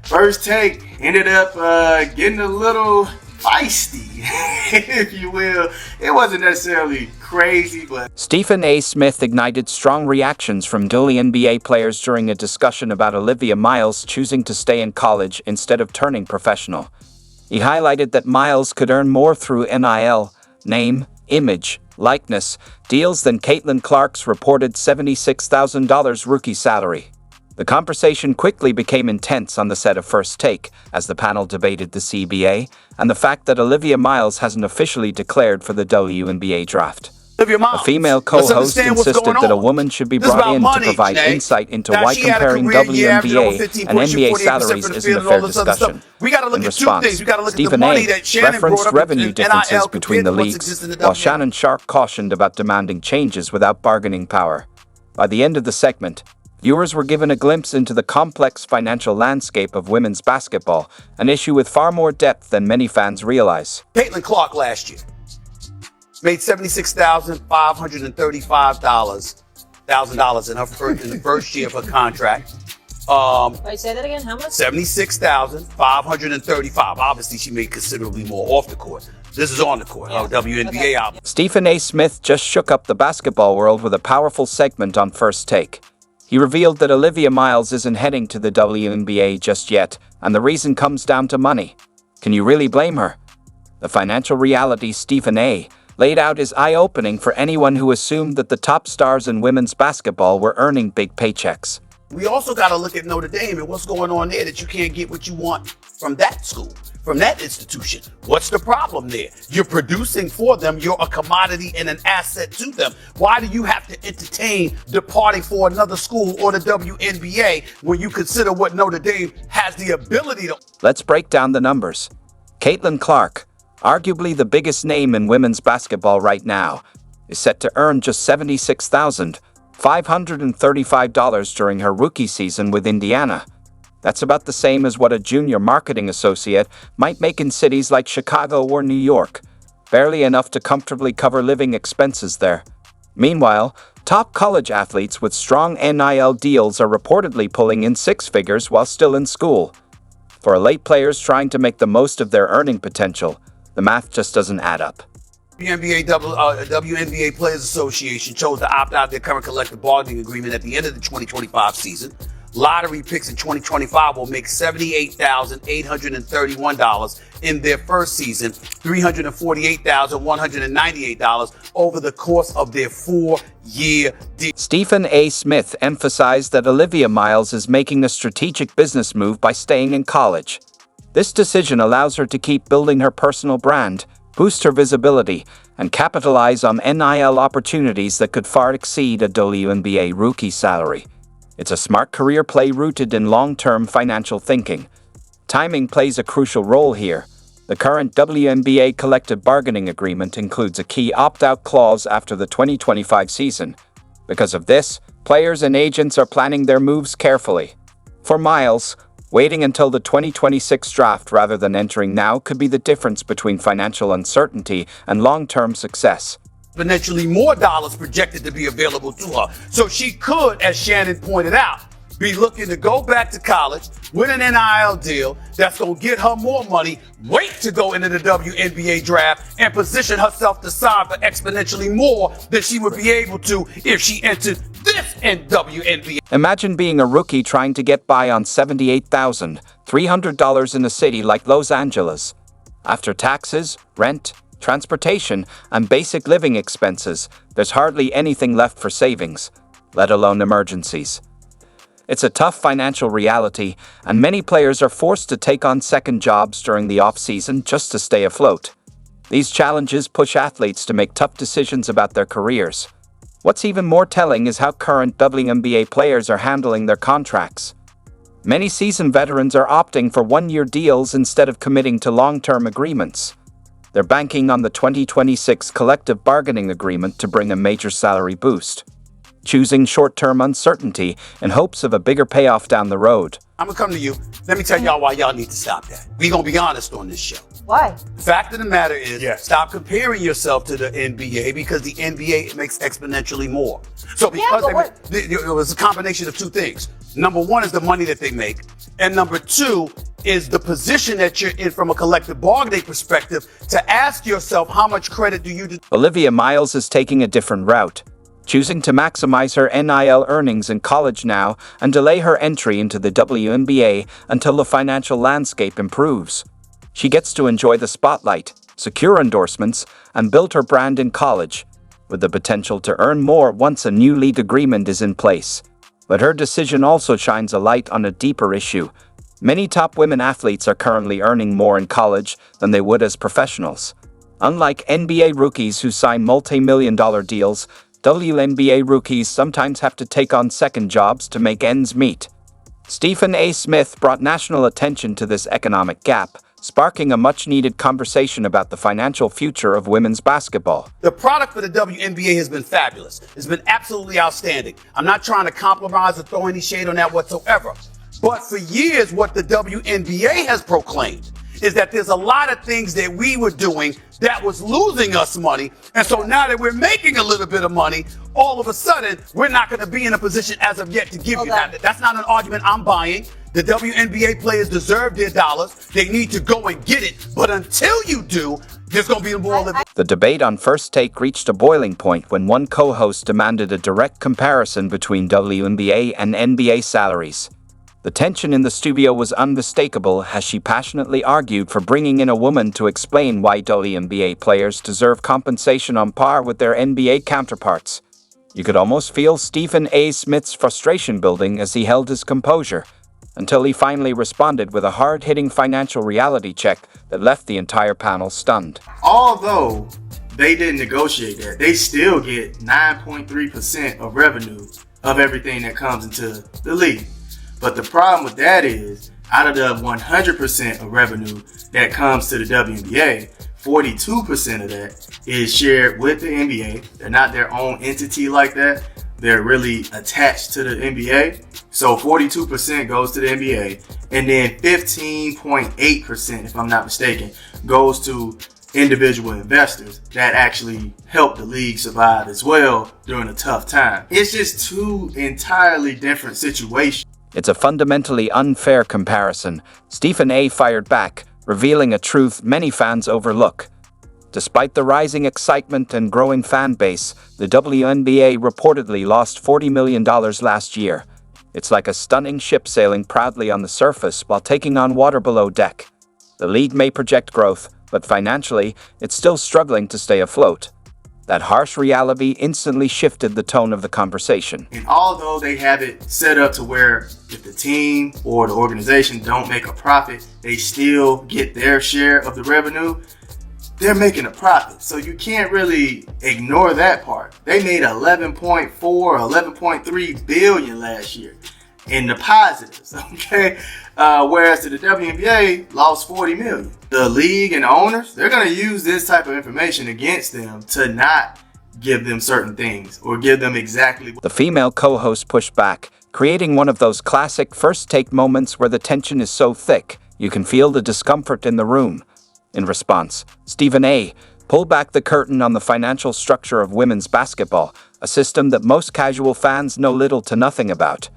First Take ended up getting a little feisty, if you will. It wasn't necessarily crazy, but Stephen A. Smith ignited strong reactions from WNBA players during a discussion about Olivia Miles choosing to stay in college instead of turning professional. He highlighted that Miles could earn more through NIL, name, image, likeness, deals than Caitlin Clark's reported $76,000 rookie salary. The conversation quickly became intense on the set of First Take as the panel debated the CBA and the fact that Olivia Miles hasn't officially declared for the WNBA draft. A female co-host insisted that a woman should be brought in to provide insight into why comparing WNBA and NBA salaries isn't a fair discussion. In response, Stephen A. referenced revenue differences between the leagues, while Shannon Sharpe cautioned about demanding changes without bargaining power. By the end of the segment, viewers were given a glimpse into the complex financial landscape of women's basketball, an issue with far more depth than many fans realize. Caitlin Clark last year made $76,535 in the first year of her contract. Wait, say that again. How much? $76,535. Obviously, she made considerably more off the court. This is on the court. Yeah. WNBA album. Stephen A. Smith just shook up the basketball world with a powerful segment on First Take. He revealed that Olivia Miles isn't heading to the WNBA just yet, and the reason comes down to money. Can you really blame her? The financial reality Stephen A. laid out is eye-opening for anyone who assumed that the top stars in women's basketball were earning big paychecks. We also got to look at Notre Dame and what's going on there that you can't get what you want from that school, from that institution. What's the problem there? You're producing for them. You're a commodity and an asset to them. Why do you have to entertain departing for another school or the WNBA when you consider what Notre Dame has the ability to? Let's break down the numbers. Caitlin Clark, arguably the biggest name in women's basketball right now, is set to earn just $76,535 during her rookie season with Indiana. That's about the same as what a junior marketing associate might make in cities like Chicago or New York, barely enough to comfortably cover living expenses there. Meanwhile, top college athletes with strong NIL deals are reportedly pulling in six figures while still in school. For elite players trying to make the most of their earning potential, the math just doesn't add up. WNBA Players Association chose to opt out of their current collective bargaining agreement at the end of the 2025 season. Lottery picks in 2025 will make $78,831 in their first season, $348,198 over the course of their 4-year deal. Stephen A. Smith emphasized that Olivia Miles is making a strategic business move by staying in college. This decision allows her to keep building her personal brand, boost her visibility, and capitalize on NIL opportunities that could far exceed a WNBA rookie salary. It's a smart career play rooted in long-term financial thinking. Timing plays a crucial role here. The current WNBA collective bargaining agreement includes a key opt-out clause after the 2025 season. Because of this, players and agents are planning their moves carefully. For Miles, waiting until the 2026 draft rather than entering now could be the difference between financial uncertainty and long-term success. Exponentially more dollars projected to be available to her. So she could, as Shannon pointed out, be looking to go back to college with an NIL deal that's going to get her more money, wait to go into the WNBA draft, and position herself to sign for exponentially more than she would be able to if she entered this WNBA. Imagine being a rookie trying to get by on $78,300 in a city like Los Angeles. After taxes, rent, transportation, and basic living expenses, there's hardly anything left for savings, let alone emergencies. It's a tough financial reality, and many players are forced to take on second jobs during the off-season just to stay afloat. These challenges push athletes to make tough decisions about their careers. What's even more telling is how current WNBA players are handling their contracts. Many seasoned veterans are opting for one-year deals instead of committing to long-term agreements. They're banking on the 2026 collective bargaining agreement to bring a major salary boost, choosing short-term uncertainty in hopes of a bigger payoff down the road. I'm going to come to you. Let me tell y'all why y'all need to stop that. We're going to be honest on this show. Why? The fact of the matter is, stop comparing yourself to the NBA because the NBA makes exponentially more. So because it was a combination of two things. Number one is the money that they make. And number two is the position that you're in from a collective bargaining perspective to ask yourself how much credit do you deserve. Olivia Miles is taking a different route, choosing to maximize her NIL earnings in college now and delay her entry into the WNBA until the financial landscape improves. She gets to enjoy the spotlight, secure endorsements, and build her brand in college, with the potential to earn more once a new league agreement is in place. But her decision also shines a light on a deeper issue. Many top women athletes are currently earning more in college than they would as professionals. Unlike NBA rookies who sign multi-million-dollar deals, WNBA rookies sometimes have to take on second jobs to make ends meet. Stephen A. Smith brought national attention to this economic gap, sparking a much-needed conversation about the financial future of women's basketball. The product for the WNBA has been fabulous. It's been absolutely outstanding. I'm not trying to compromise or throw any shade on that whatsoever. But for years, what the WNBA has proclaimed is that there's a lot of things that we were doing that was losing us money. And so now that we're making a little bit of money, all of a sudden, we're not going to be in a position as of yet to give you that. That's not an argument I'm buying. The WNBA players deserve their dollars. They need to go and get it. But until you do, there's going to be more of it. The debate on First Take reached a boiling point when one co-host demanded a direct comparison between WNBA and NBA salaries. The tension in the studio was unmistakable as she passionately argued for bringing in a woman to explain why WNBA players deserve compensation on par with their NBA counterparts. You could almost feel Stephen A. Smith's frustration building as he held his composure, until he finally responded with a hard-hitting financial reality check that left the entire panel stunned. Although they didn't negotiate that, they still get 9.3% of revenue of everything that comes into the league. But the problem with that is, out of the 100% of revenue that comes to the WNBA, 42% of that is shared with the NBA. They're not their own entity like that. They're really attached to the NBA. So 42% goes to the NBA. And then 15.8%, if I'm not mistaken, goes to individual investors that actually help the league survive as well during a tough time. It's just two entirely different situations. It's a fundamentally unfair comparison. Stephen A. fired back, revealing a truth many fans overlook. Despite the rising excitement and growing fan base, the WNBA reportedly lost $40 million last year. It's like a stunning ship sailing proudly on the surface while taking on water below deck. The league may project growth, but financially, it's still struggling to stay afloat. That harsh reality instantly shifted the tone of the conversation. And although they have it set up to where if the team or the organization don't make a profit, they still get their share of the revenue, they're making a profit. So you can't really ignore that part. They made 11.4, 11.3 billion last year in the positives, okay? Whereas to the WNBA lost 40 million. The league and the owners, they're going to use this type of information against them to not give them certain things or give them exactly what. The female co-host pushed back, creating one of those classic first take moments where the tension is so thick, you can feel the discomfort in the room. In response, Stephen A. pulled back the curtain on the financial structure of women's basketball, a system that most casual fans know little to nothing about.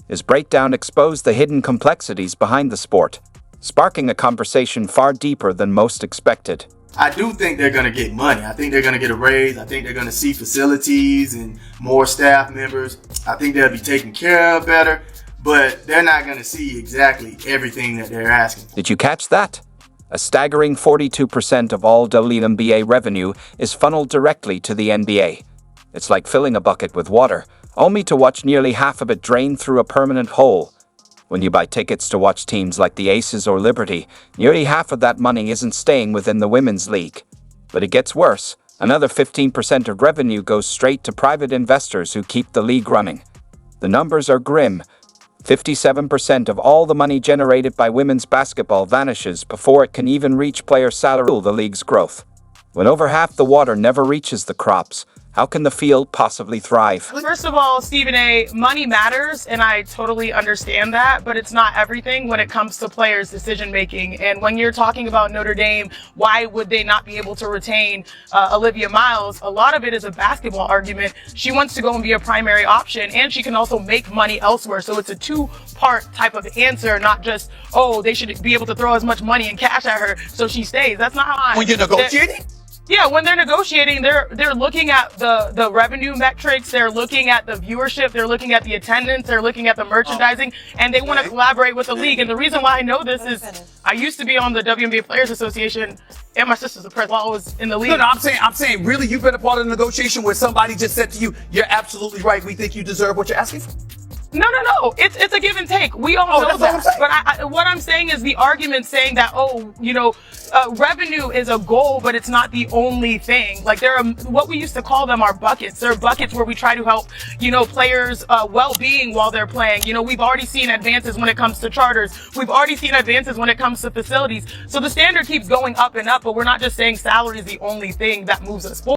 His breakdown exposed the hidden complexities behind the sport, sparking a conversation far deeper than most expected. I do think they're going to get money. I think they're going to get a raise. I think they're going to see facilities and more staff members. I think they'll be taken care of better, but they're not going to see exactly everything that they're asking for. Did you catch that? A staggering 42% of all WNBA revenue is funneled directly to the NBA. It's like filling a bucket with water, only to watch nearly half of it drain through a permanent hole. When you buy tickets to watch teams like the Aces or Liberty, nearly half of that money isn't staying within the women's league. But it gets worse. Another 15% of revenue goes straight to private investors who keep the league running. The numbers are grim. 57% of all the money generated by women's basketball vanishes before it can even reach player salary. The league's growth. When over half the water never reaches the crops, How can the field possibly thrive? First of all, Stephen A., money matters, and I totally understand that, but it's not everything when it comes to players' decision making. And when you're talking about Notre Dame, why would they not be able to retain Olivia Miles? A lot of it is a basketball argument. She wants to go and be a primary option, and she can also make money elsewhere. So it's a two-part type of answer, not just, oh, they should be able to throw as much money and cash at her so she stays. That's not how When you're negotiating? Yeah, when they're negotiating, they're looking at the revenue metrics, they're looking at the viewership, they're looking at the attendance, they're looking at the merchandising, and they want to collaborate with the league. And the reason why I know this is I used to be on the WNBA Players Association, and my sister's a president while I was in the league. No, I'm saying, really, you've been a part of the negotiation where somebody just said to you, "You're absolutely right. We think you deserve what you're asking for." No. It's a give and take. We all know that. But what I'm saying is the argument saying that, revenue is a goal, but it's not the only thing. Like there are what we used to call them are buckets. There are buckets where we try to help, players' well-being while they're playing. We've already seen advances when it comes to charters. We've already seen advances when it comes to facilities. So the standard keeps going up and up, but we're not just saying salary is the only thing that moves us forward.